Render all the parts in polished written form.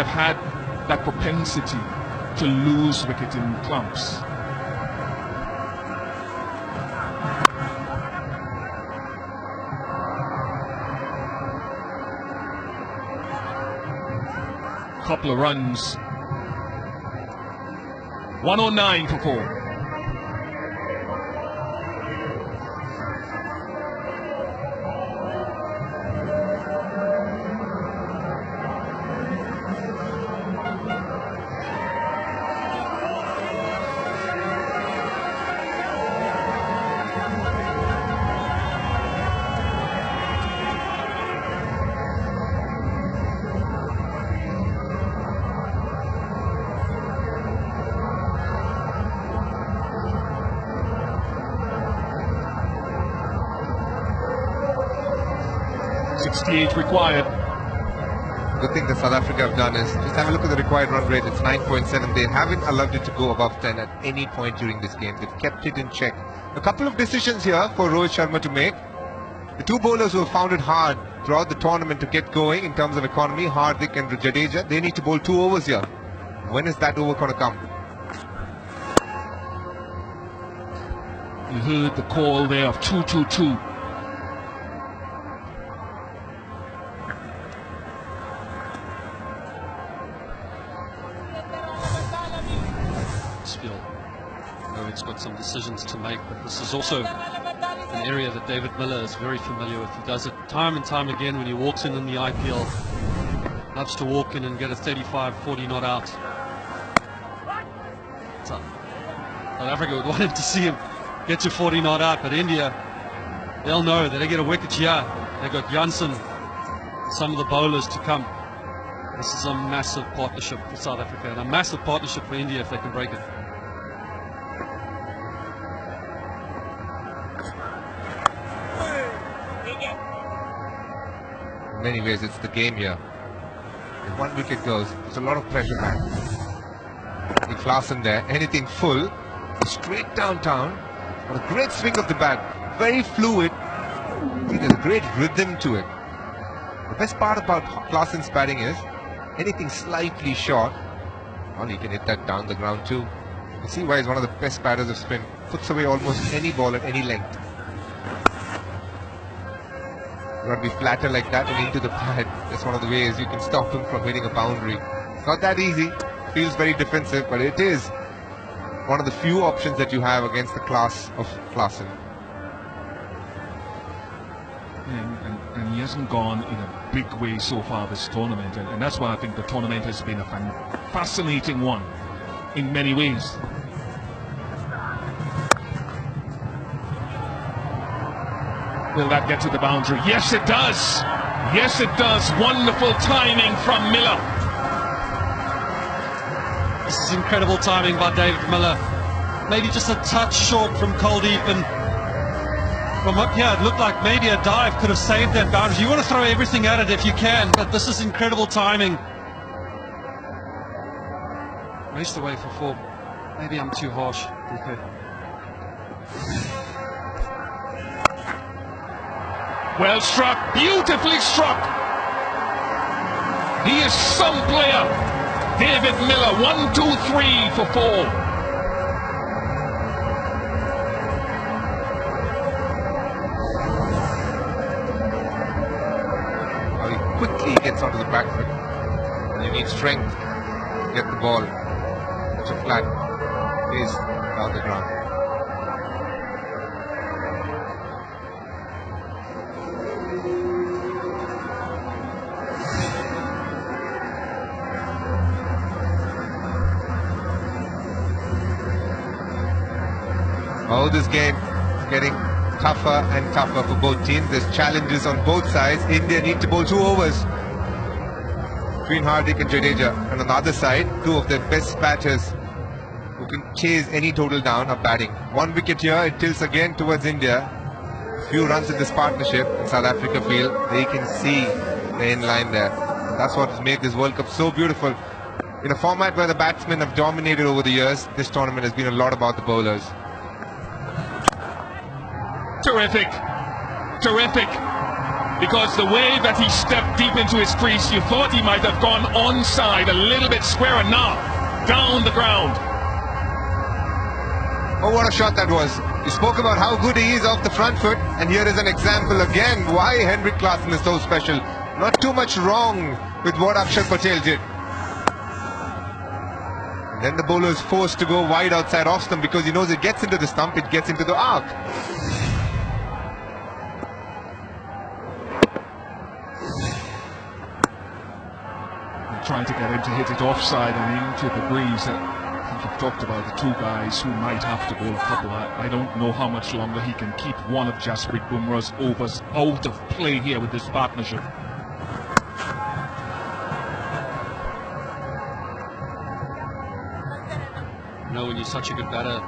have had that propensity to lose wicket in clumps. Couple of runs. 109 for 4. Required. The thing that South Africa have done is just have a look at the required run rate. It's 9.7. They haven't allowed it to go above 10 at any point during this game. They've kept it in check. A couple of decisions here for Rohit Sharma to make. The two bowlers who have found it hard throughout the tournament to get going in terms of economy, Hardik and Jadeja, they need to bowl 2 overs here. When is that over going to come? You heard the call there of 2-2-2. It's got some decisions to make, but this is also an area that David Miller is very familiar with. He does it time and time again when he walks in the IPL. Loves to walk in and get a 35, 40 not out. South Africa would want him to see him get to 40 not out, but India, they'll know that they get a wicket here. They've got Jansen, some of the bowlers to come. This is a massive partnership for South Africa and a massive partnership for India if they can break it. In many ways, it's the game here. If 1 wicket goes, there's a lot of pressure back. With Klaasen there, anything full, straight downtown, but a great swing of the bat, very fluid. There's a great rhythm to it. The best part about Klaasen's batting is anything slightly short, well, he can hit that down the ground too. You see why he's one of the best batters of spin. Puts away almost any ball at any length. You want to be flatter like that and into the pad. That's one of the ways you can stop him from hitting a boundary. It's not that easy. Feels very defensive, but it is one of the few options that you have against the class of Klaasen. And he hasn't gone in a big way so far this tournament, and that's why I think the tournament has been a fascinating one in many ways. Will that get to the boundary? Yes, it does. Yes, it does. Wonderful timing from Miller. This is incredible timing by David Miller. Maybe just a touch short from Kuldeep, and from what, yeah, it looked like maybe a dive could have saved that boundary. You want to throw everything at it if you can, but this is incredible timing. Raced away for 4. Maybe I'm too harsh. Okay. Well struck, beautifully struck. He is some player. David Miller, 1, 2, 3 for 4. How he quickly gets onto the back foot. And you need strength to get the ball to flat face down the ground. Oh, this game is getting tougher and tougher for both teams. There's challenges on both sides. India need to bowl 2 overs between Hardik and Jadeja. And on the other side, 2 of their best batters who can chase any total down are batting. 1 wicket here, it tilts again towards India. Few runs in this partnership in South Africa feel they can see the end line there. That's what has made this World Cup so beautiful. In a format where the batsmen have dominated over the years, this tournament has been a lot about the bowlers. Terrific, terrific. because the way that he stepped deep into his crease, you thought he might have gone onside, a little bit square, and now down the ground. Oh, what a shot that was. You spoke about how good he is off the front foot, and here is an example again why Henrik Klaasen is so special. Not too much wrong with what Akshar Patel did. And then the bowler is forced to go wide outside off stump because he knows it gets into the stump, it gets into the arc. Trying to get him to hit it offside and into the breeze. I think you've talked about the two guys who might have to bowl a couple. I don't know how much longer he can keep one of Jasprit Bumrah's overs out of play here with this partnership. You know, when you're such a good batter,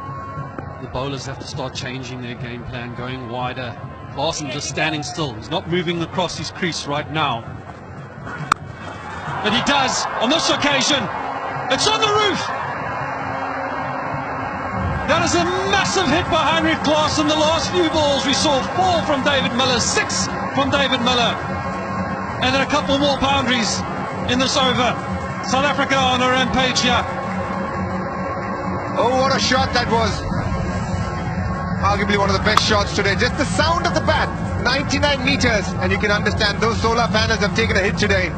the bowlers have to start changing their game plan, going wider. Klaasen just standing still. He's not moving across his crease right now. But he does on this occasion. It's on the roof. That is a massive hit by Henrik Klaasen. The last few balls we saw 4 from David Miller, 6 from David Miller, and then a couple more boundaries in this over. South Africa on a rampage here. Oh, what a shot that was. Arguably one of the best shots today. Just the sound of the bat, 99 meters, and you can understand those solar panels have taken a hit today.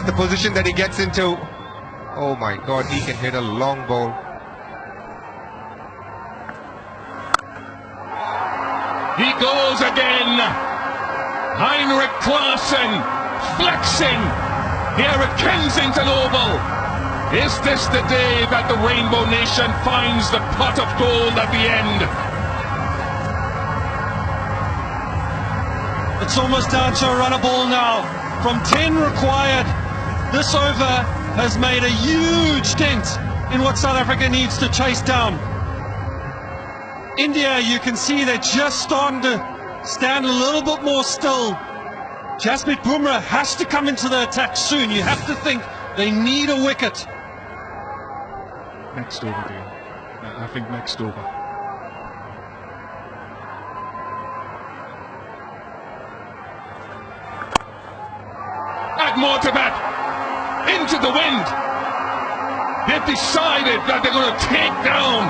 The position that he gets into, oh my god, he can hit a long ball. He goes again. Henrik Klaasen flexing here at Kensington Oval. Is this the day that the Rainbow Nation finds the pot of gold at the end? It's almost down to a runner ball now. From 10 required, this over has made a huge dent in what South Africa needs to chase down. India, you can see they're just starting to stand a little bit more still. Jasprit Bumrah has to come into the attack soon. You have to think they need a wicket. Next over, dear. I think next over. Add more to that. Into the wind. They've decided that they're going to take down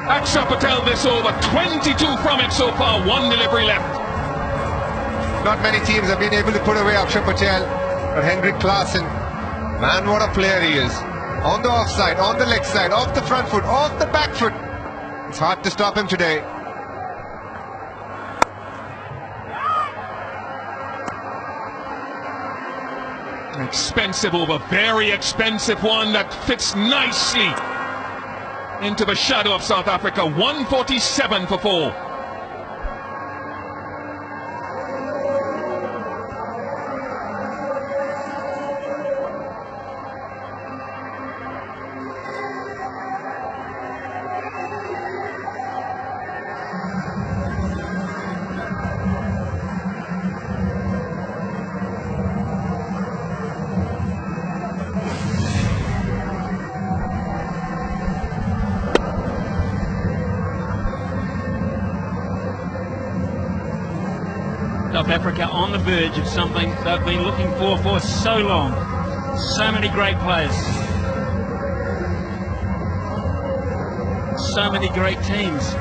Akshar Patel this over. 22 from it so far, 1 delivery left. Not many teams have been able to put away Akshar Patel, but Henrik Klaasen, man, what a player he is. On the offside, on the leg side, off the front foot, off the back foot. It's hard to stop him today. Expensive over, very expensive one that fits nicely into the shadow of South Africa. 147 for 4. South Africa on the verge of something they've been looking for so long. So many great players. So many great teams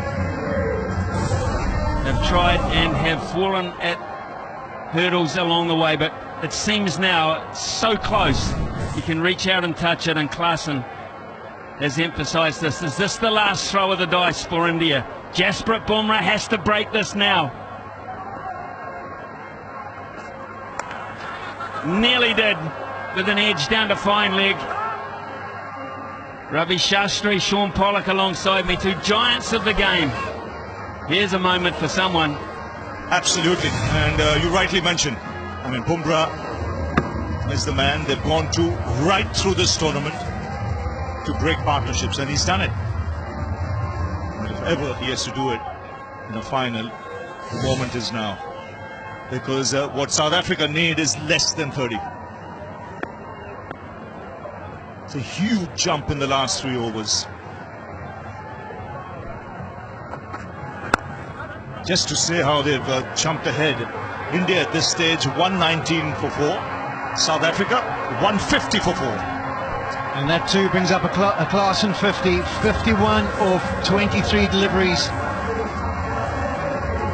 have tried and have fallen at hurdles along the way, but it seems now it's so close. You can reach out and touch it, and Klaasen has emphasised this. Is this the last throw of the dice for India? Jasprit Bumrah has to break this now. Nearly did, with an edge down to fine leg. Ravi Shastri, Sean Pollock alongside me, 2 giants of the game. Here's a moment for someone. Absolutely, and you rightly mentioned, I mean, Bumrah is the man they've gone to right through this tournament to break partnerships, and he's done it. And if ever he has to do it in a final, the moment is now. Because what South Africa need is less than 30. It's a huge jump in the last 3 overs. Just to say how they've jumped ahead. India at this stage 119 for 4. South Africa 150 for 4. And that too brings up a Klaasen 50, 51 of 23 deliveries.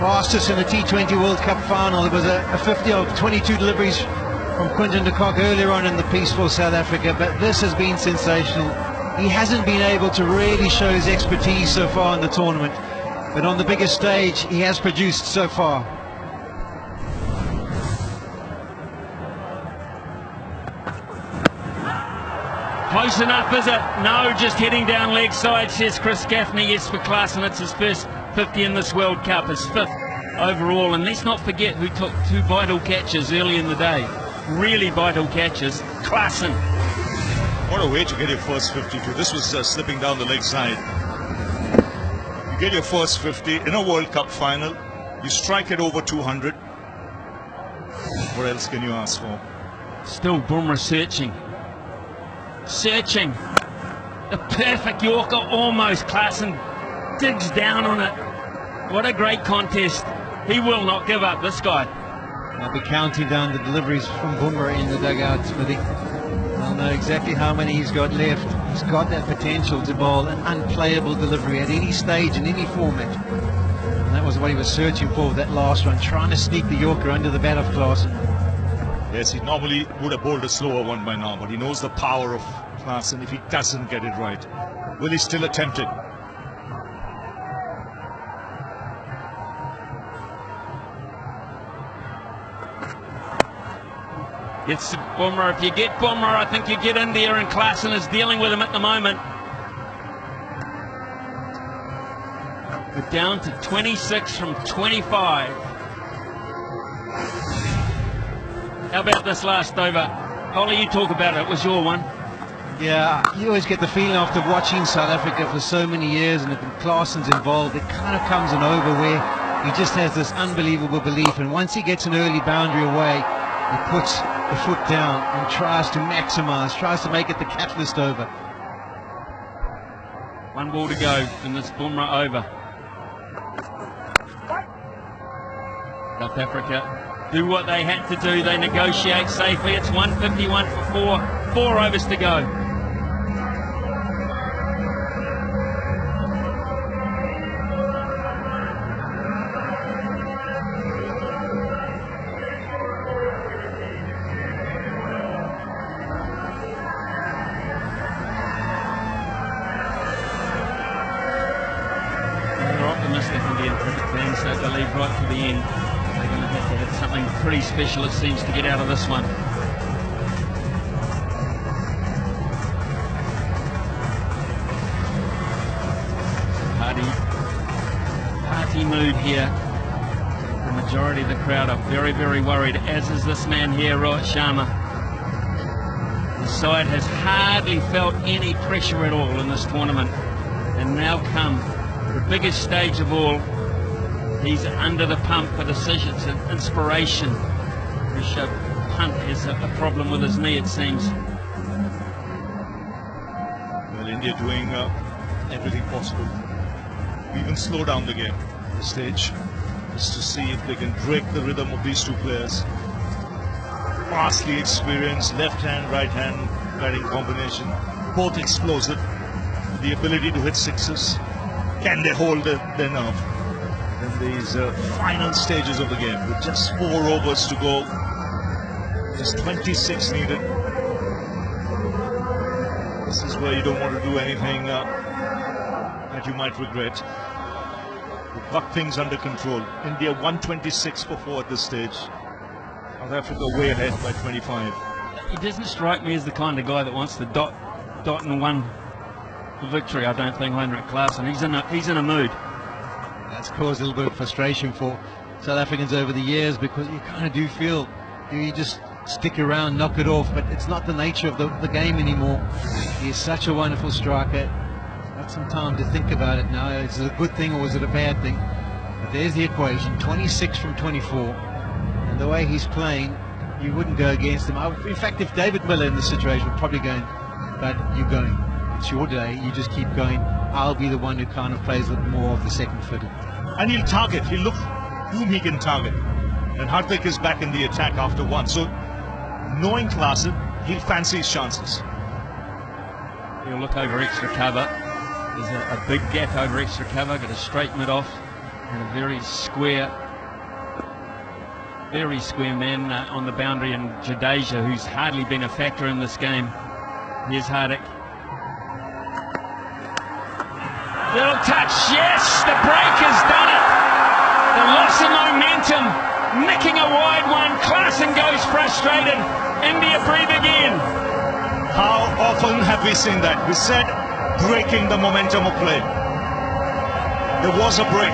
Fastest in the T20 World Cup final. It was a 50 of 22 deliveries from Quinton de Kock earlier on in the piece for South Africa, but this has been sensational. He hasn't been able to really show his expertise so far in the tournament, but on the biggest stage he has produced so far. Close enough, is it? No, just heading down leg side, says Chris Gaffney. Yes, for Klaasen, it's his first 50 in this World Cup, his 5th overall. And let's not forget who took 2 vital catches early in the day. Really vital catches. Klaasen. What a way to get your first 52. This was slipping down the leg side. You get your first 50 in a World Cup final. You strike it over 200. What else can you ask for? Still Bumrah searching. Searching. The perfect Yorker almost. Klaasen digs down on it. What a great contest. He will not give up, this guy. I'll be counting down the deliveries from Bumrah in the dugout, Smithy. I'll know exactly how many he's got left. He's got that potential to bowl an unplayable delivery at any stage, in any format. And that was what he was searching for with that last one, trying to sneak the Yorker under the bat of Klaasen. Yes, he normally would have bowled a slower one by now, but he knows the power of Klaasen if he doesn't get it right. Will he still attempt it? It's Bumrah. If you get Bumrah, I think you get India, and Klaasen is dealing with him at the moment. We're down to 26 from 25. How about this last over? Holly, you talk about it. It was your one. Yeah, you always get the feeling after watching South Africa for so many years, and if Klaasen's involved, it kind of comes an over where he just has this unbelievable belief, and once he gets an early boundary away, he puts the foot down and tries to maximize, tries to make it the catalyst over. 1 ball to go in this Bumrah over. South Africa do what they had to do. They negotiate safely. It's 151 for 4. 4 overs to go. They're optimistic Indian cricket fans, so they believe right to the end. They're going to have something pretty special, it seems, to get out of this one. Party mood here. The majority of the crowd are very, very worried, as is this man here, Rohit Sharma. The side has hardly felt any pressure at all in this tournament. And now come the biggest stage of all. He's under the pump for decisions and inspiration. Rishabh Pant has a problem with his knee, it seems. Well, India doing everything possible to even slow down the game at this stage, just to see if they can break the rhythm of these 2 players. Vastly experienced left hand, right hand batting combination, both explosive, the ability to hit sixes. Can they hold their nerve in these final stages of the game with just 4 overs to go, just 26 needed? This is where you don't want to do anything that you might regret. We've got things under control. India 126 for 4 at this stage. South Africa way ahead by 25. He doesn't strike me as the kind of guy that wants to dot and one for victory. I don't think Heinrich Klaasen. He's in a mood. That's caused a little bit of frustration for South Africans over the years, because you kind of do feel you just stick around, knock it off, but it's not the nature of the game anymore. He's such a wonderful striker. Got some time to think about it now. Is it a good thing or is it a bad thing? But there's the equation, 26 from 24, and the way he's playing, you wouldn't go against him. In fact, if David Miller in this situation would probably go, but you're going. It's your day, you just keep going. I'll be the one who kind of plays a little more of the second fiddle. And he'll target. He'll look whom he can target. And Hardik is back in the attack after one. So, knowing Klaasen, he'll fancy his chances. He'll look over extra cover. There's a big gap over extra cover. Got a straight mid off and a very square man on the boundary, and Jadeja, who's hardly been a factor in this game. Here's Hardik. Little touch, yes, the break has done it. The loss of momentum, nicking a wide one. Klaasen goes frustrated. India breathe again. How often have we seen that? We said breaking the momentum of play. There was a break.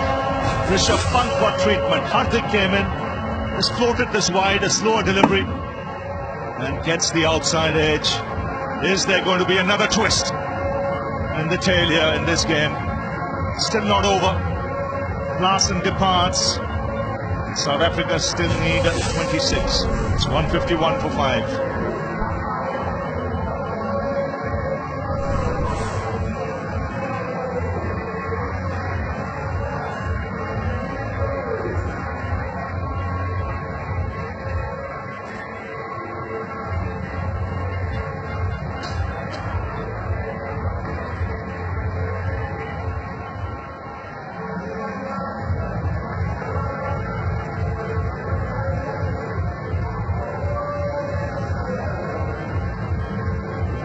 Rishabh Pant got treatment. Hardik came in, just floated this wide, a slower delivery, and gets the outside edge. Is there going to be another twist in the tail here in this game? Still not over. Klaasen departs. South Africa still need 26. It's 151 for 5.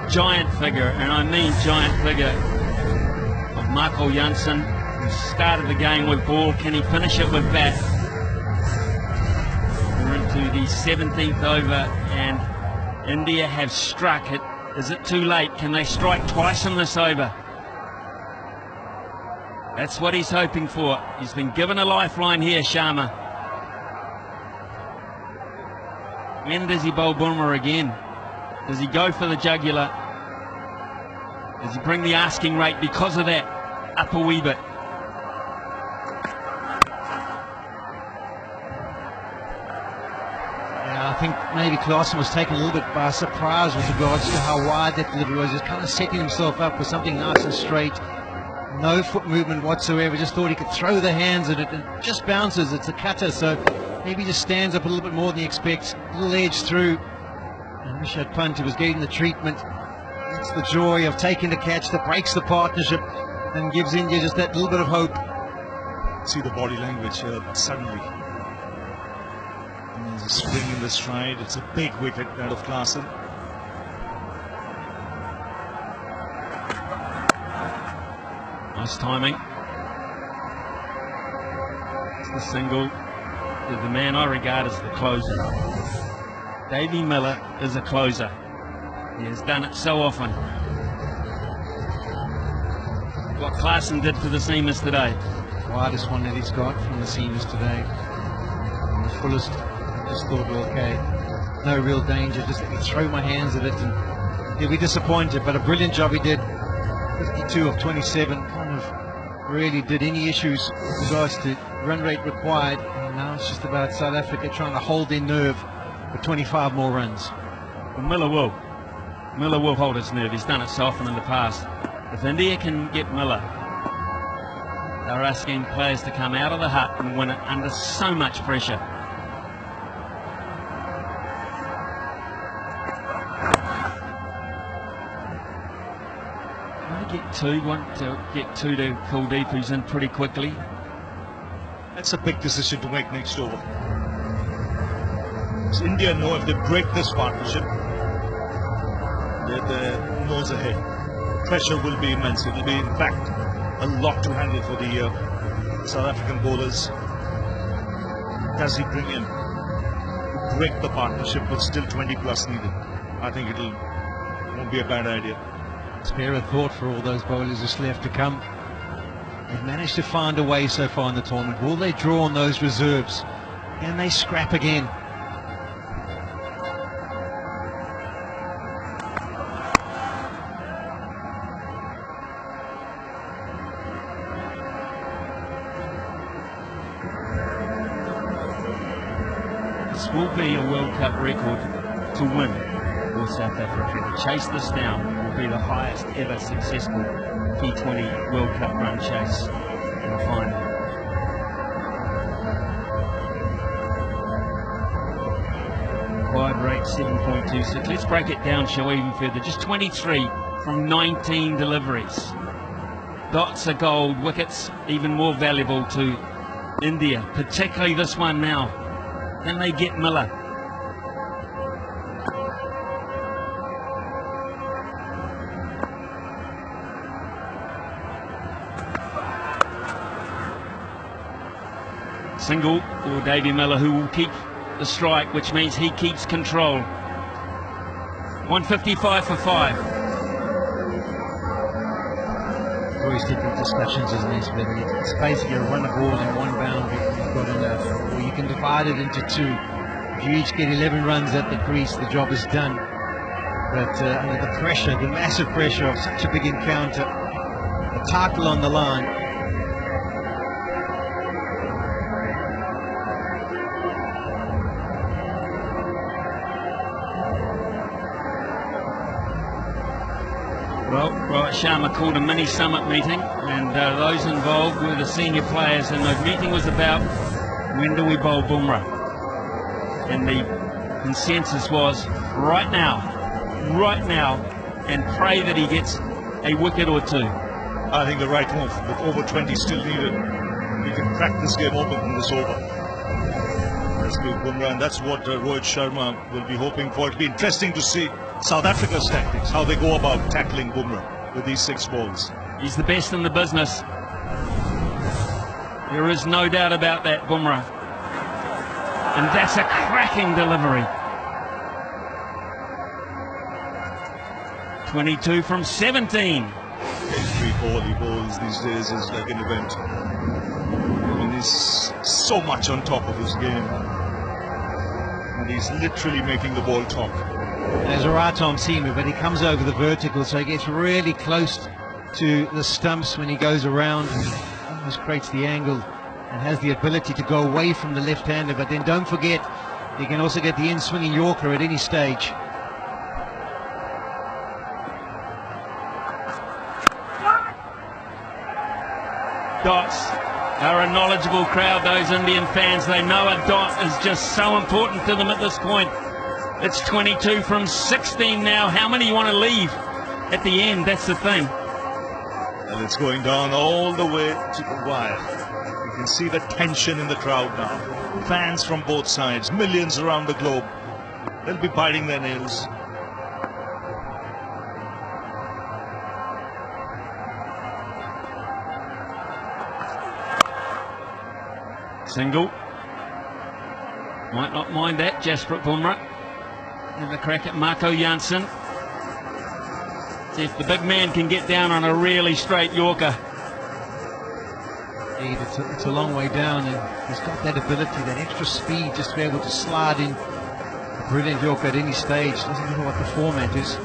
Giant figure, and I mean giant figure, of Michael Janssen, who started the game with ball. Can he finish it with bat? We're into the 17th over, and India have struck it. Is it too late? Can they strike twice in this over? That's what he's hoping for. He's been given a lifeline here, Sharma. When does he bowl Bumrah again? Does he go for the jugular? Does he bring the asking rate because of that up a wee bit? Yeah, I think maybe Klaasen was taken a little bit by surprise with regards to how wide that delivery was. He's kind of setting himself up for something nice and straight. No foot movement whatsoever. Just thought he could throw the hands at it and it just bounces. It's a cutter, so maybe just stands up a little bit more than he expects. A little edge through. And Rishabh Pant, who was getting the treatment. It's the joy of taking the catch that breaks the partnership and gives India just that little bit of hope. See the body language here suddenly. And there's a swing in the stride. It's a big wicket out of Klaasen. Nice timing. It's the single. The man I regard as the closer. Davey Miller is a closer. He has done it so often. What Klaasen did for the seamers today. Widest one that he's got from the seamers today. And the fullest, I just thought, well, okay, no real danger, just let me throw my hands at it and he'll be disappointed, but a brilliant job he did. 52 of 27, kind of really did any issues with regards to run rate required, and now it's just about South Africa trying to hold their nerve for 25 more runs. Well, Miller will hold his nerve. He's done it so often in the past. If India can get Miller, they're asking players to come out of the hut and win it under so much pressure. Want to get two to Kuldeep, who's in pretty quickly. That's a big decision to make next over. So India know if they break this partnership, they're the nose ahead. Pressure will be immense. It will be, in fact, a lot to handle for the South African bowlers. Does he bring in to break the partnership with still 20 plus needed? I think won't be a bad idea. Spare a thought for all those bowlers who still have to come. They've managed to find a way so far in the tournament. Will they draw on those reserves? Can they scrap again? This will be a World Cup record to win for South Africa. To chase this down will be the highest ever successful T20 World Cup run chase in a final. required rate 7.26. Let's break it down, shall we, even further. Just 23 from 19 deliveries. Dots are gold, wickets even more valuable to India, particularly this one now. Can they get Miller? Single for Davy Miller, who will keep the strike, which means he keeps control. 155 for 5. Always different discussions, isn't it? It's basically a run of ball in one boundary. You've got enough, or you can divide it into two. If you each get 11 runs at the crease, the job is done. But under the pressure, the massive pressure of such a big encounter, the title on the line. Well, Rohit Sharma called a mini summit meeting, and those involved were the senior players, and the meeting was about when do we bowl Bumrah. And the consensus was right now, and pray that he gets a wicket or two. I think the right move, with over 20 still needed. We can crack this game open in this over. Let's give Bumrah, and that's what Rohit Sharma will be hoping for. It'll be interesting to see South Africa's tactics, how they go about tackling Bumrah with these 6 balls. He's the best in the business. There is no doubt about that, Bumrah. And that's a cracking delivery. 22 from 17. Every ball he bowls these days is like an event. I mean, he's so much on top of his game. And he's literally making the ball talk. There's a right arm seamer, but he comes over the vertical, so he gets really close to the stumps when he goes around, and almost creates the angle and has the ability to go away from the left-hander. But then don't forget, he can also get the in-swinging Yorker at any stage. Dots are a knowledgeable crowd, those Indian fans. They know a dot is just so important to them at this point. It's 22 from 16 now. How many you want to leave at the end? That's the thing. And it's going down all the way to the wire. You can see the tension in the crowd now. Fans from both sides, millions around the globe. They'll be biting their nails. Single. Might not mind that, Jasprit Bumrah. Have a crack at Marco Jansen. See if the big man can get down on a really straight Yorker. It's a long way down, and he's got that ability, that extra speed, just to be able to slide in a brilliant Yorker at any stage. Doesn't matter what the format is.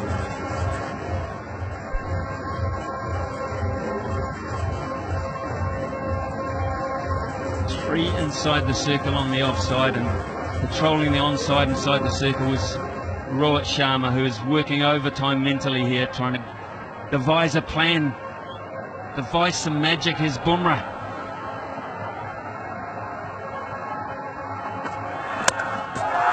Three inside the circle on the offside, and patrolling the onside inside the circle was Rohit Sharma, who is working overtime mentally here, trying to devise a plan, devise some magic. Here's Bumrah.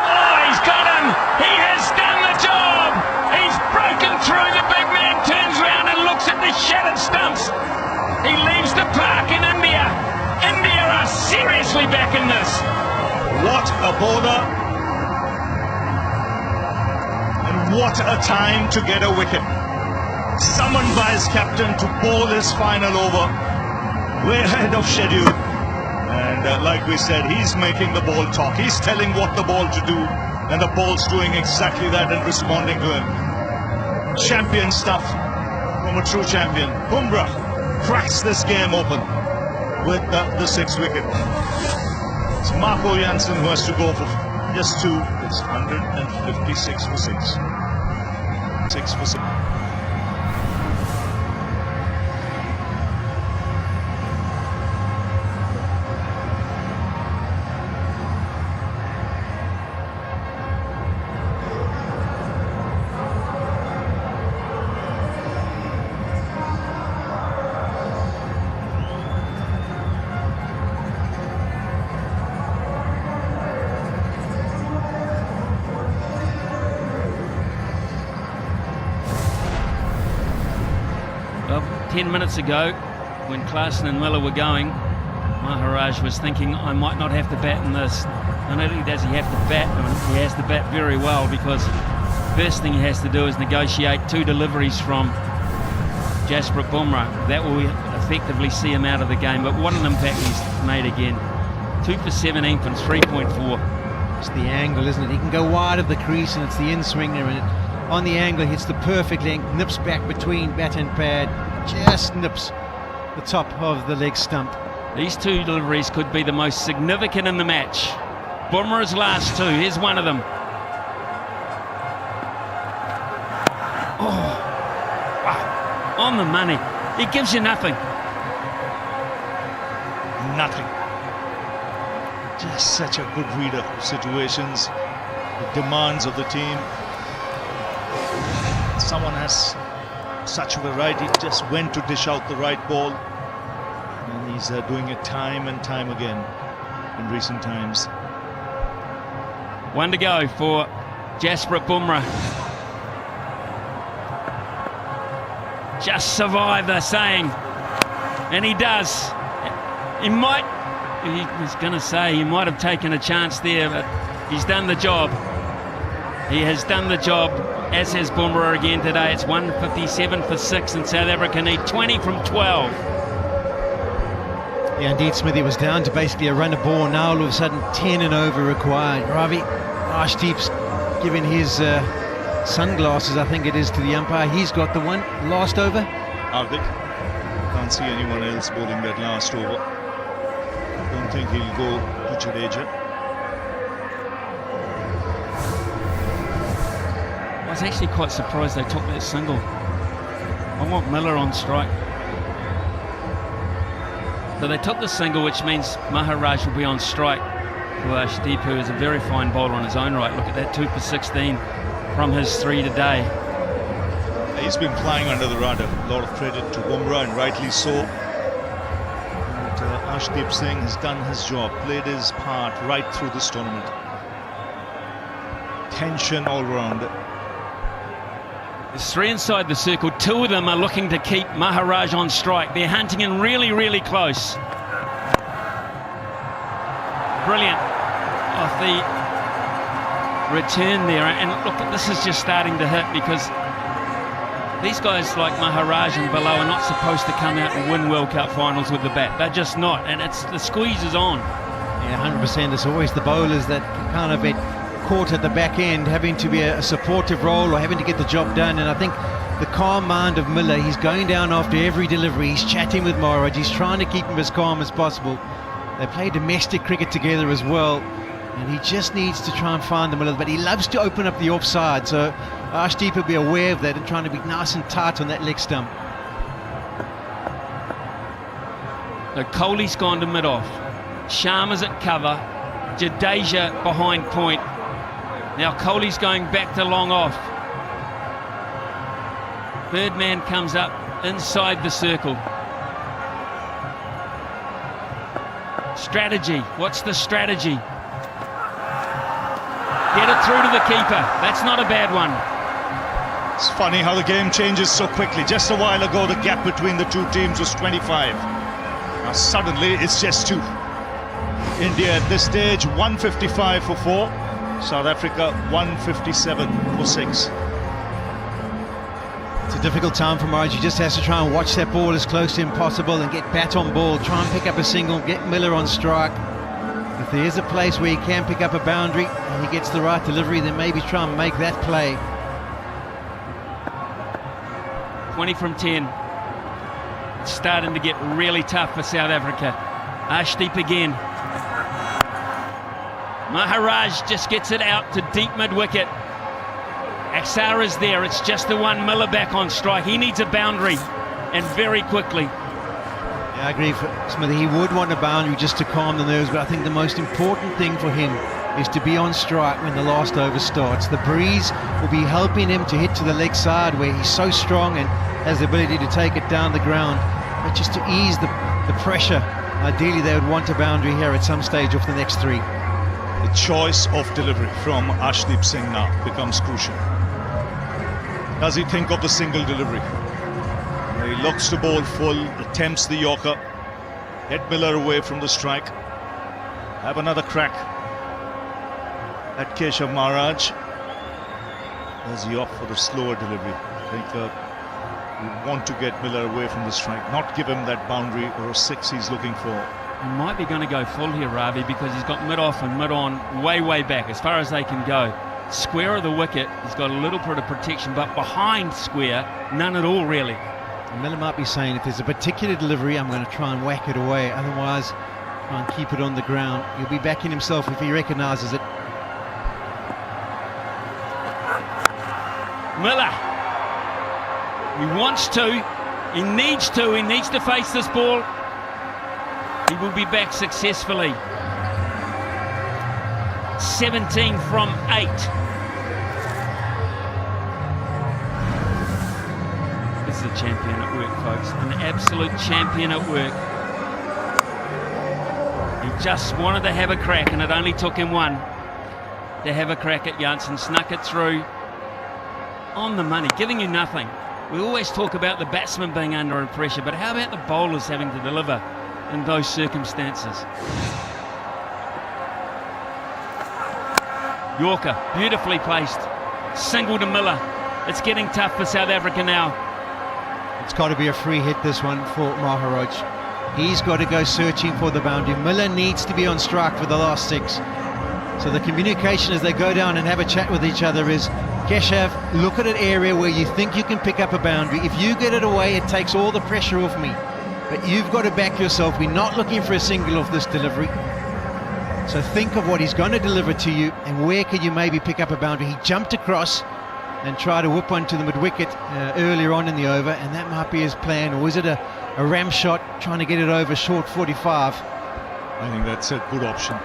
Oh, he's got him! He has done the job! He's broken through. The big man turns round and looks at the shattered stumps. He leaves the park in India. India are seriously back in this. What a bowler. What a time to get a wicket. Summoned by his captain to bowl his final over. Way ahead of schedule. And like we said, he's making the ball talk. He's telling what the ball to do. And the ball's doing exactly that and responding to him. Champion stuff from a true champion. Bumrah cracks this game open with the 6th wicket. It's Marco Jansen who has to go for just 2. It's 156 for 6. 6 for 6. 10 minutes ago, when Klaasen and Miller were going, Maharaj was thinking, I might not have to bat in this. Not only does he have to bat, he has to bat very well, because first thing he has to do is negotiate 2 deliveries from Jasprit Bumrah. That will effectively see him out of the game. But what an impact he's made again. 2 for 17 from 3.4. It's the angle, isn't it? He can go wide of the crease, and it's the in-swinger, and on the angle hits the perfect length, nips back between bat and pad, just nips the top of the leg stump. These 2 deliveries could be the most significant in the match. Bumrah's last 2, here's one of them. Oh, wow. On the money. It gives you nothing. Nothing. Just such a good reader of situations, the demands of the team. Someone has such variety, just when to dish out the right ball. And he's doing it time and time again in recent times. 1 to go for Jasprit Bumrah. Just survive, they're saying. And he does. He was going to say he might have taken a chance there, but he's done the job. He has done the job, as has Bumrah again today. It's 157 for 6, and South Africa need 20 from 12. Yeah, indeed, Smithy was down to basically a run a ball. Now all of a sudden 10 and over required. Ravi Ashdeep's giving his sunglasses, I think it is, to the umpire. He's got the one. Last over. Hardik. Can't see anyone else bowling that last over. Don't think he'll go to Jadeja. I was actually quite surprised they took that single. I want Miller on strike. So they took the single, which means Maharaj will be on strike for Ashdeep, who is a very fine bowler on his own right. Look at that, 2 for 16 from his 3 today. He's been flying under the radar. A lot of credit to Bumrah, and rightly so. And Ashdeep Singh has done his job, played his part right through this tournament. Tension all round. There's 3 inside the circle. 2 of them are looking to keep Maharaj on strike. They're hunting in really, really close. Brilliant off the return there. And look, this is just starting to hit, because these guys like Maharaj and below are not supposed to come out and win World Cup finals with the bat. They're just not, and it's the squeeze is on. Yeah, 100%. It's always the bowlers that kind of get caught at the back end, having to be a supportive role or having to get the job done. And I think the calm mind of Miller, he's going down after every delivery, he's chatting with Maharaj, he's trying to keep him as calm as possible. They play domestic cricket together as well, and he just needs to try and find the middle, but he loves to open up the offside, so Ashdeep will be aware of that and trying to be nice and tight on that leg stump. So Kohli's gone to mid-off, Sharma's at cover, Jadeja behind point. Now Kohli's going back to long off. Third man comes up inside the circle. Strategy. What's the strategy? Get it through to the keeper. That's not a bad one. It's funny how the game changes so quickly. Just a while ago, the gap between the 2 teams was 25. Now suddenly, it's just 2. India at this stage, 155 for 4. South Africa, 157 for 6. It's a difficult time for Maharaj. He just has to try and watch that ball as close to him possible and get bat on ball, try and pick up a single, get Miller on strike. If there is a place where he can pick up a boundary and he gets the right delivery, then maybe try and make that play. 20 from 10. It's starting to get really tough for South Africa. Ashdeep again. Maharaj just gets it out to deep mid-wicket. Axara's there, it's just the one. Miller back on strike. He needs a boundary, and very quickly. Yeah, I agree, Smithy. He would want a boundary just to calm the nerves, but I think the most important thing for him is to be on strike when the last over starts. The breeze will be helping him to hit to the leg side where he's so strong and has the ability to take it down the ground. But just to ease the pressure, ideally they would want a boundary here at some stage off the next 3. The choice of delivery from Ashdeep Singh now becomes crucial. Does he think of the single delivery? He looks to bowl full, attempts the Yorker. Get Miller away from the strike. Have another crack at Keshav Maharaj. As he opt for the slower delivery. I think you want to get Miller away from the strike, not give him that boundary or a six he's looking for. He might be going to go full here, Ravi, because he's got mid-off and mid-on way back, as far as they can go. Square of the wicket, he's got a little bit of protection, but behind square, none at all, really. And Miller might be saying, if there's a particular delivery, I'm going to try and whack it away. Otherwise, try and keep it on the ground. He'll be backing himself if he recognises it. Miller. He wants to. He needs to face this ball. He will be back successfully. 17 from 8. This is a champion at work, folks. An absolute champion at work. He just wanted to have a crack, and it only took him one to have a crack at Janssen. Snuck it through on the money, giving you nothing. We always talk about the batsman being under pressure, but how about the bowlers having to deliver in those circumstances? Yorker, beautifully placed. Single to Miller. It's getting tough for South Africa now. It's got to be a free hit, this one, for Maharaj. He's got to go searching for the boundary. Miller needs to be on strike for the last 6. So the communication as they go down and have a chat with each other is, Keshav, look at an area where you think you can pick up a boundary. If you get it away, it takes all the pressure off me. But you've got to back yourself. We're not looking for a single off this delivery. So think of what he's going to deliver to you and where can you maybe pick up a boundary. He jumped across and tried to whip one to the mid-wicket earlier on in the over, and that might be his plan. Or is it a ram shot, trying to get it over short 45? I think that's a good option.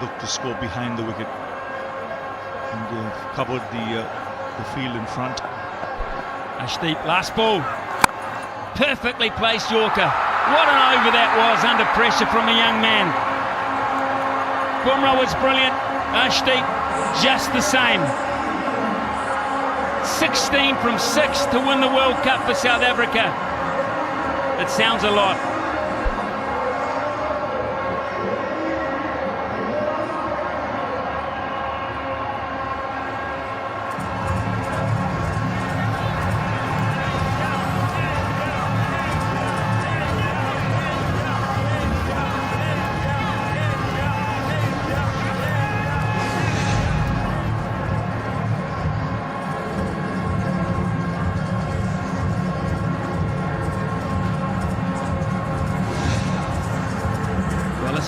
Look to score behind the wicket. And covered the field in front. Ashdeep, last ball. Perfectly placed Yorker. What an over that was, under pressure from a young man. Bumrah was brilliant. Ashdeep just the same. 16 from 6 to win the World Cup for South Africa. It sounds a lot.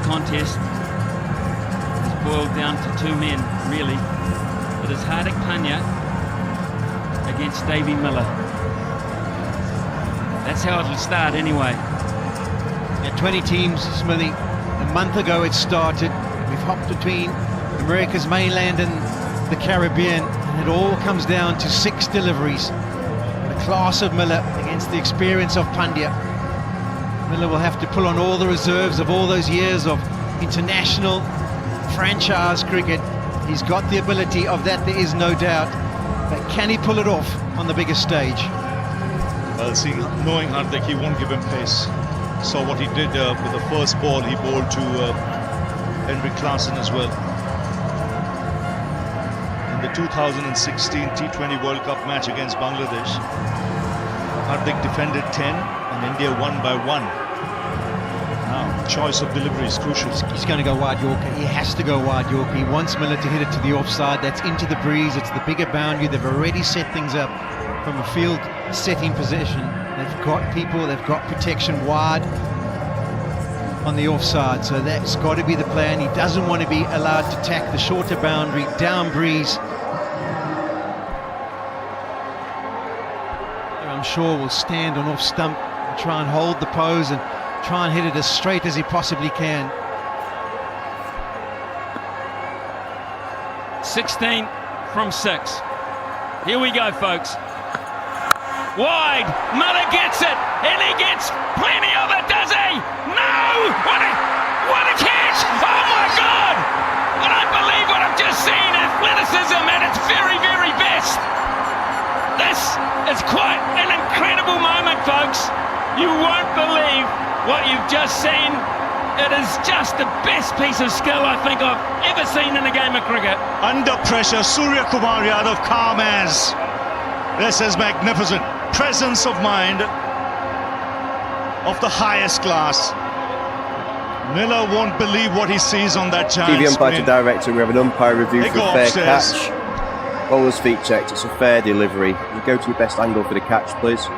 Contest has boiled down to 2 men, really. It is Hardik Pandya against Davy Miller. That's how it'll start anyway. Yeah, 20 teams, Smithy. A month ago it started. We've hopped between America's mainland and the Caribbean, and it all comes down to 6 deliveries. The class of Miller against the experience of Pandya. Miller will have to pull on all the reserves of all those years of international franchise cricket. He's got the ability of that, there is no doubt. But can he pull it off on the biggest stage? Well, knowing Hardik, he won't give him pace. Saw what he did with the first ball he bowled to Henry Klaasen as well. In the 2016 T20 World Cup match against Bangladesh, Hardik defended 10 and India won by 1. Now, choice of delivery is crucial. He's going to go wide Yorker. He has to go wide Yorker. He wants Miller to hit it to the offside. That's into the breeze. It's the bigger boundary. They've already set things up from a field setting position. They've got people, they've got protection wide on the offside. So that's got to be the plan. He doesn't want to be allowed to tack the shorter boundary, down breeze. I'm sure will stand on off stump and try and hold the pose and try and hit it as straight as he possibly can. 16 from 6. Here we go, folks. Wide, Miller gets it, and he gets plenty of it, does he? No! What a catch! Oh my God! I don't believe what I've just seen. Athleticism at its very, very best. This It's quite an incredible moment, folks. You won't believe what you've just seen. It is just the best piece of skill I think I've ever seen in a game of cricket. Under pressure, Surya Kumar Yadav calm as. This is magnificent. Presence of mind of the highest class. Miller won't believe what he sees on that giant TV umpire to screen. director, we have an umpire review They for go a fair upstairs. catch. Bowler's feet checked, it's a fair delivery. You go to your best angle for the catch, please.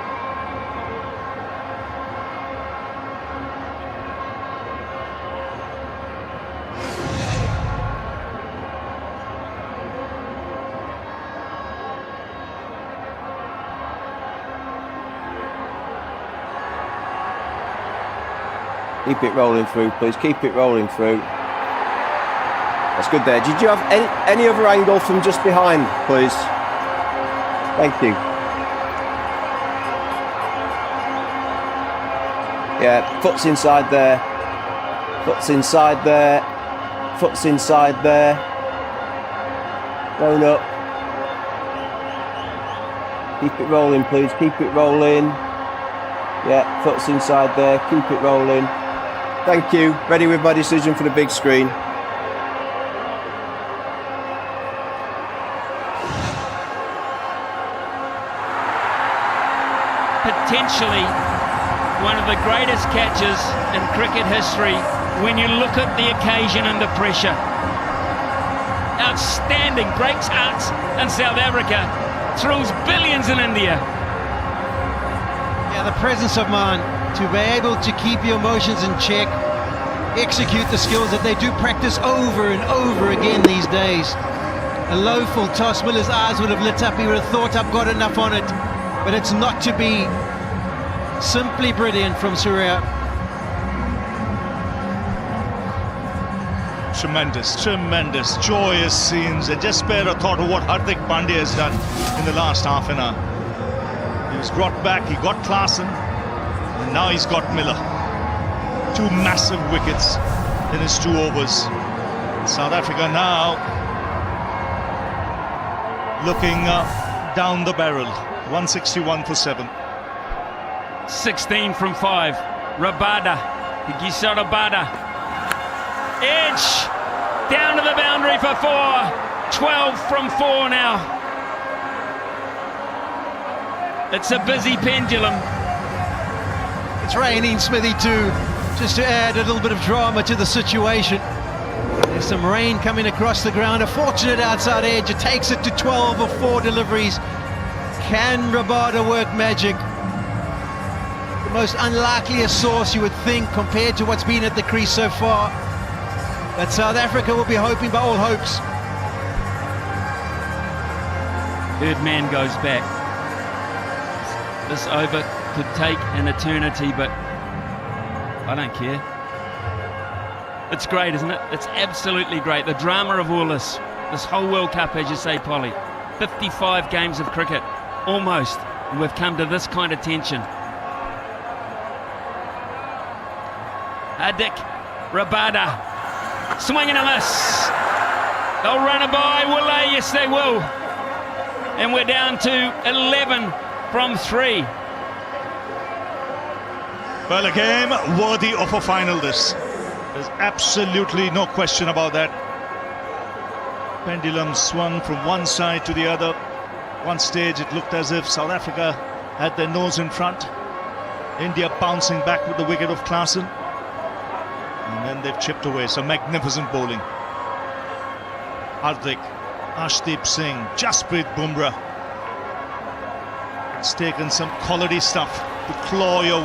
Keep it rolling through, please. Keep it rolling through. That's good there. Did you have any other angle from just behind, please? Thank you. Yeah, foot's inside there. Foot's inside there. Foot's inside there. Going up. Keep it rolling, please. Keep it rolling. Yeah, foot's inside there. Keep it rolling. Thank you. Ready with my decision for the big screen. Potentially one of the greatest catches in cricket history when you look at the occasion and the pressure. Outstanding, breaks hearts in South Africa, thrills billions in India. Yeah, the presence of mind to be able to keep your emotions in check, execute the skills that they do practice over and over again these days. A low full toss, Miller's eyes would have lit up, he would have thought, I've got enough on it, but it's not to be. Simply brilliant from Surya. Tremendous, tremendous, joyous scenes. And just spare a thought of what Hardik Pandya has done in the last half an hour. He was brought back, he got Klaasen, and now he's got Miller. Two massive wickets in his 2 overs. South Africa now looking down the barrel. 161 for 7. 16 from 5. Rabada, Gisa Rabada. Edge, down to the boundary for 4. 12 from 4 now. It's a busy pendulum. It's raining, Smithy, too, just to add a little bit of drama to the situation. There's some rain coming across the ground. A fortunate outside edge. It takes it to 12 of 4 deliveries. Can Rabada work magic? The most unlikeliest source, you would think, compared to what's been at the crease so far. But South Africa will be hoping by all hopes. Third man goes back. This over could take an eternity, but I don't care. It's great, isn't it? It's absolutely great. The drama of all this whole World Cup, as you say, Polly. 55 games of cricket, almost, and we've come to this kind of tension. Hardik Rabada, swing and a miss. They'll run it by, will they? Yes, they will. And we're down to 11 from 3. Well, a game worthy of a final, this. There's absolutely no question about that. Pendulum swung from one side to the other. One stage it looked as if South Africa had their nose in front. India bouncing back with the wicket of Klaasen. And then they've chipped away. Some magnificent bowling. Hardik, Arshdeep Singh, Jasprit Bumrah. It's taken some quality stuff to claw your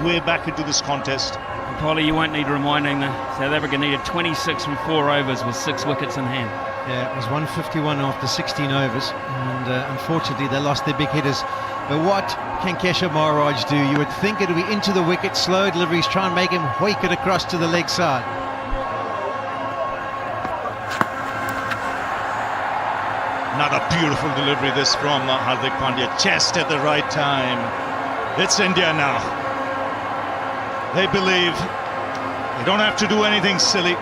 way back into this contest. And Polly, you won't need reminding. South Africa needed 26 from 4 overs with 6 wickets in hand. Yeah, it was 151 after 16 overs, and unfortunately they lost their big hitters. But what can Keshav Maharaj do? You would think it would be into the wicket, slow deliveries, try and make him wake it across to the leg side. Another beautiful delivery, this from Hardik Pandya, chest at the right time. It's India now. They believe they don't have to do anything silly.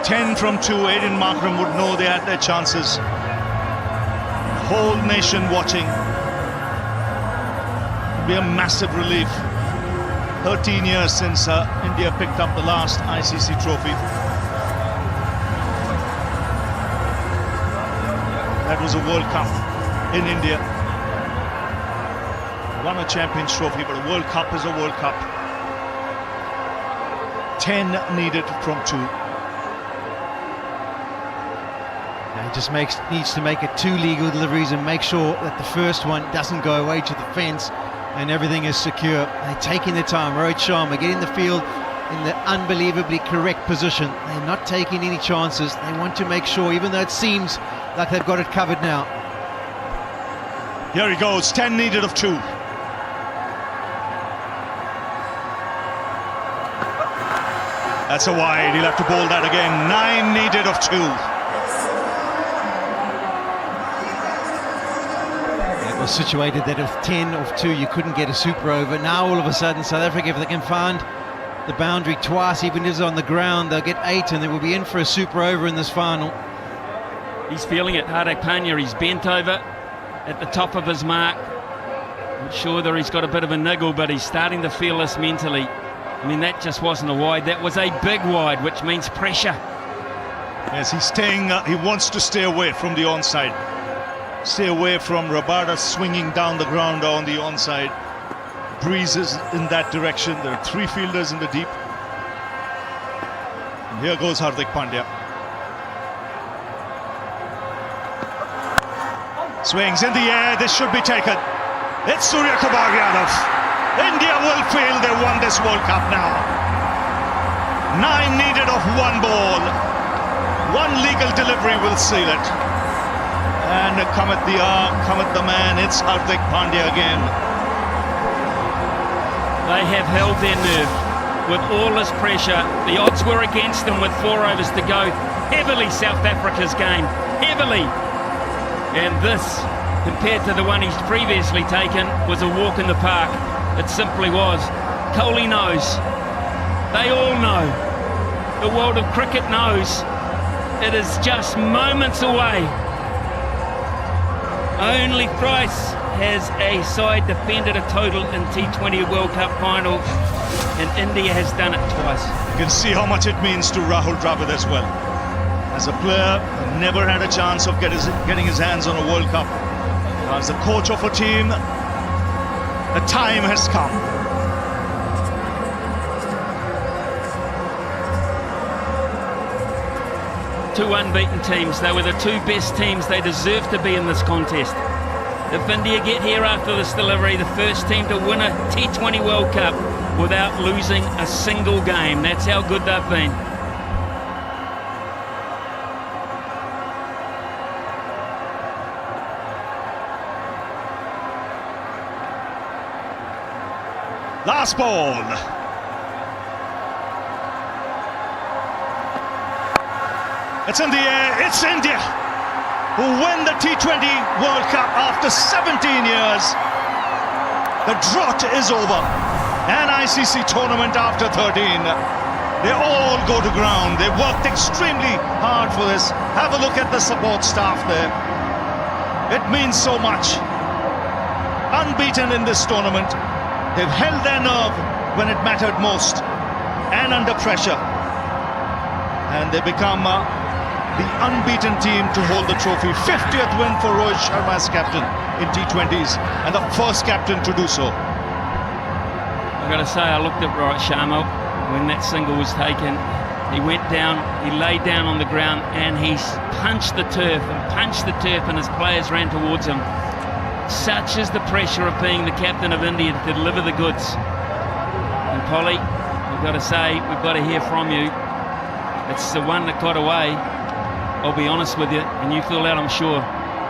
10 from 2, Aiden Markram would know they had their chances. The whole nation watching. It'll be a massive relief. 13 years since India picked up the last ICC trophy. That was a World Cup in India. Won a Champions Trophy, but a World Cup is a World Cup. 10 needed from 2. He just needs to make it 2 legal deliveries and make sure that the first one doesn't go away to the fence and everything is secure. They're taking their time. Rohit Sharma getting the field in the unbelievably correct position. They're not taking any chances. They want to make sure, even though it seems like they've got it covered now. Here he goes, 10 needed of 2. That's a wide, he'll have to bowl that again. 9 needed of 2. It was situated that if 10 of 2 you couldn't get a super over. Now all of a sudden South Africa, if they can find the boundary twice, even if it's on the ground, they'll get 8 and they will be in for a super over in this final. He's feeling it, Hardik Pandya. He's bent over at the top of his mark. Not sure that he's got a bit of a niggle, but he's starting to feel this mentally. I mean, that just wasn't a wide, that was a big wide, which means pressure. Yes, he's staying, he wants to stay away from the onside. Stay away from Rabada swinging down the ground on the onside. Breezes in that direction. There are 3 fielders in the deep. And here goes Hardik Pandya. Swings in the air, this should be taken. It's Surya Kumar Yadav. India will feel they won this World Cup now. 9 needed of 1 ball. 1 legal delivery will seal it. And cometh the arm, cometh the man. It's Hardik Pandya again. They have held their nerve with all this pressure. The odds were against them with 4 overs to go. Heavily South Africa's game, heavily. And this, compared to the one he's previously taken, was a walk in the park. It simply was. Kohli knows. They all know. The world of cricket knows. It is just moments away. Only thrice has a side defended a total in T20 World Cup final, and India has done it twice. You can see how much it means to Rahul Dravid as well. As a player, never had a chance of getting his hands on a World Cup. As the coach of a team, the time has come. Two unbeaten teams. They were the 2 best teams. They deserve to be in this contest. If India get here after this delivery, the first team to win a T20 World Cup without losing a single game. That's how good they've been. Last ball. It's in the air. It's India who win the T20 World Cup after 17 years. The drought is over. An ICC tournament after 13. They all go to ground. They worked extremely hard for this. Have a look at the support staff there. It means so much. Unbeaten in this tournament. They've held their nerve when it mattered most and under pressure. And they become the unbeaten team to hold the trophy. 50th win for Rohit Sharma as captain in T20s and the first captain to do so. I've got to say, I looked at Rohit Sharma when that single was taken. He went down, he laid down on the ground and he punched the turf and his players ran towards him. Such is the pressure of being the captain of India to deliver the goods. And Polly, we've got to say, we've got to hear from you. It's the one that got away, I'll be honest with you, and you feel that, I'm sure.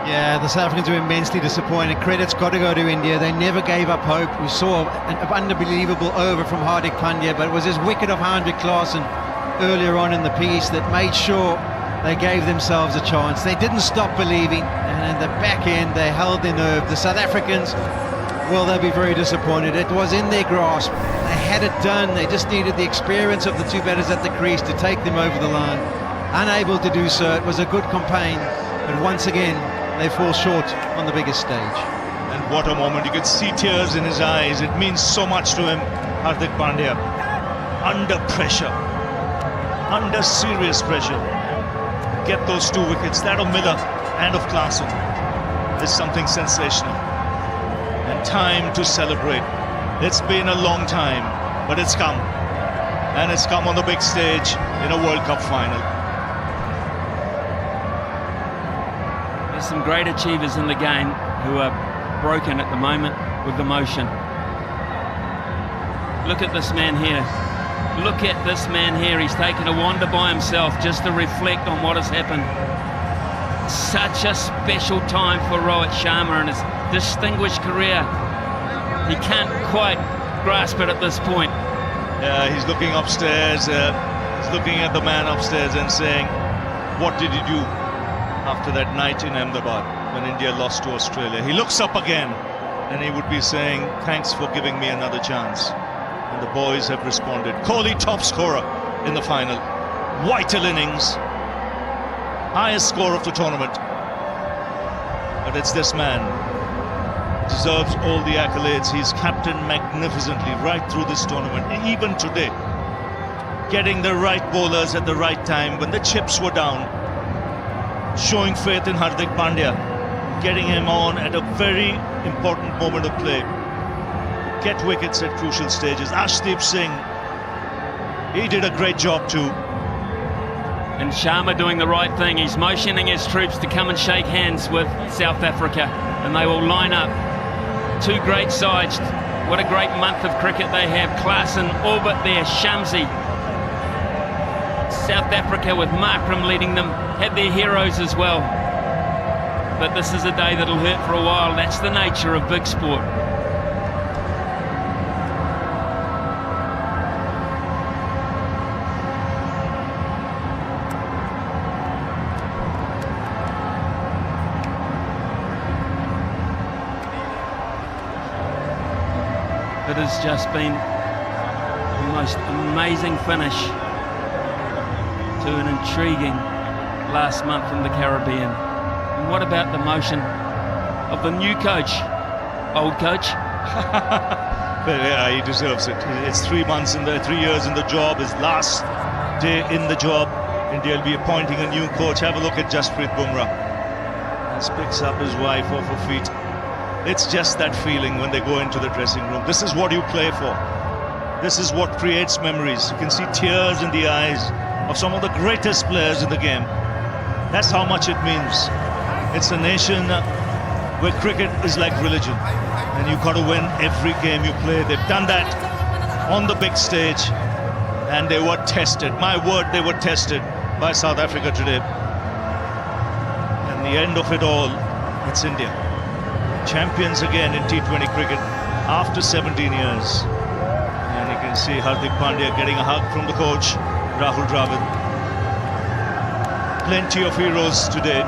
Yeah, the South Africans are immensely disappointed. Credit's got to go to India. They never gave up hope. We saw an unbelievable over from Hardik Pandya, but it was his wicket of Hendrik Klaasen earlier on in the piece that made sure they gave themselves a chance. They didn't stop believing, and in the back end they held their nerve. The South Africans, well, they'll be very disappointed. It was in their grasp. They had it done. They just needed the experience of the 2 batters at the crease to take them over the line. Unable to do so. It was a good campaign, but once again they fall short on the biggest stage. And what a moment. You can see tears in his eyes. It means so much to him, Hardik Pandya. Under pressure. Under serious pressure. Get those 2 wickets. That of Miller and of Klaasen is something sensational. And time to celebrate. It's been a long time, but it's come. And it's come on the big stage in a World Cup final. There's some great achievers in the game who are broken at the moment with emotion. Look at this man here. Look at this man here. He's taken a wander by himself just to reflect on what has happened. Such a special time for Rohit Sharma and his distinguished career. He can't quite grasp it at this point. Yeah, he's looking upstairs. He's looking at the man upstairs and saying, what did he do after that night in Ahmedabad when India lost to Australia? He looks up again and he would be saying, thanks for giving me another chance. And the boys have responded. Kohli, top scorer in the final. Vital innings. Highest score of the tournament. But it's this man. Deserves all the accolades. He's captained magnificently right through this tournament, even today. Getting the right bowlers at the right time when the chips were down. Showing faith in Hardik Pandya. Getting him on at a very important moment of play. Get wickets at crucial stages. Ashdeep Singh, he did a great job too. And Sharma doing the right thing. He's motioning his troops to come and shake hands with South Africa, and they will line up. 2 great sides. What a great month of cricket they have. Klaasen, Orbit there, Shamsi. South Africa with Markram leading them, have their heroes as well. But this is a day that'll hurt for a while. That's the nature of big sport. It has just been the most amazing finish to an intriguing last month in the Caribbean. And what about the motion of the new coach, old coach? Yeah, he deserves it. It's 3 months in the 3 years in the job. His last day in the job. India will be appointing a new coach. Have a look at Jasprit Bumrah. He picks up his wife off her feet. It's just that feeling when they go into the dressing room. This is what you play for. This is what creates memories. You can see tears in the eyes of some of the greatest players in the game. That's how much it means. It's a nation where cricket is like religion. And you've got to win every game you play. They've done that on the big stage. And they were tested. My word, they were tested by South Africa today. And the end of it all, it's India. Champions again in T20 cricket after 17 years. And you can see Hardik Pandya getting a hug from the coach, Rahul Dravid. Plenty of heroes today.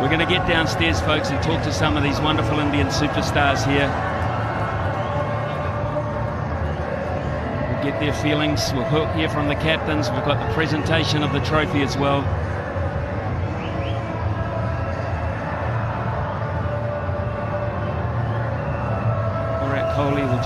We're going to get downstairs, folks, and talk to some of these wonderful Indian superstars here. We'll get their feelings. We'll hear from the captains. We've got the presentation of the trophy as well.